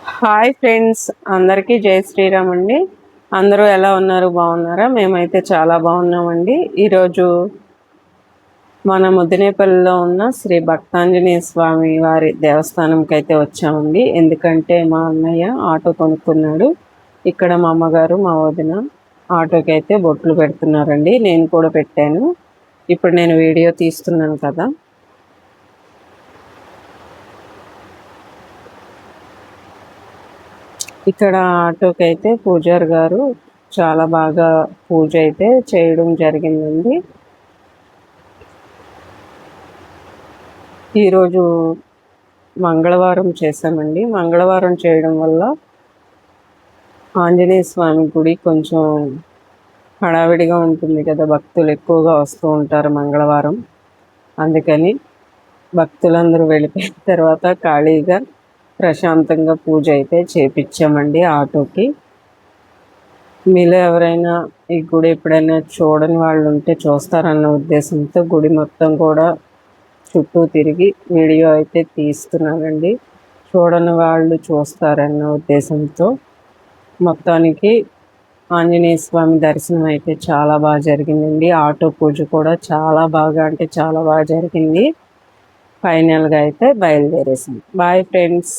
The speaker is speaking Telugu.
హాయ్ ఫ్రెండ్స్, అందరికీ జై శ్రీరామ్ అండి. అందరూ ఎలా ఉన్నారు? బాగున్నారా? మేమైతే చాలా బాగున్నామండి. ఈరోజు మన ముద్దినేపల్లిలో ఉన్న శ్రీ భక్తాంజనేయ స్వామి వారి దేవస్థానంకి అయితే వచ్చామండి. ఎందుకంటే మా అన్నయ్య ఆటో కొనుక్కున్నాడు. ఇక్కడ మా అమ్మగారు, మా వదిన ఆటోకి అయితే బొట్లు పెడుతున్నారండి. నేను కూడా పెట్టాను. ఇప్పుడు నేను వీడియో తీస్తున్నాను కదా. ఇక్కడ ఆటోకి అయితే పూజారి గారు చాలా బాగా పూజ అయితే చేయడం జరిగిందండి. ఈరోజు మంగళవారం చేశామండి. మంగళవారం చేయడం వల్ల ఆంజనేయ స్వామి గుడి కొంచెం హడావిడిగా ఉంటుంది కదా, భక్తులు ఎక్కువగా వస్తూ ఉంటారు మంగళవారం. అందుకని భక్తులందరూ వెళ్ళిపోయిన తర్వాత ఖాళీగా ప్రశాంతంగా పూజ అయితే చేపించామండి ఆటోకి. మీలో ఎవరైనా ఈ గుడి ఎప్పుడైనా చూడని వాళ్ళు ఉంటే చూస్తారన్న ఉద్దేశంతో గుడి మొత్తం కూడా చుట్టూ తిరిగి వీడియో అయితే తీస్తున్నానండి. చూడని వాళ్ళు చూస్తారన్న ఉద్దేశంతో మొత్తానికి ఆంజనేయ స్వామి దర్శనం అయితే చాలా బాగా జరిగిందండి. ఆటో పూజ కూడా చాలా బాగా అంటే చాలా బాగా జరిగింది. ఫైనల్గా అయితే బయలుదేరేసాం. Bye friends.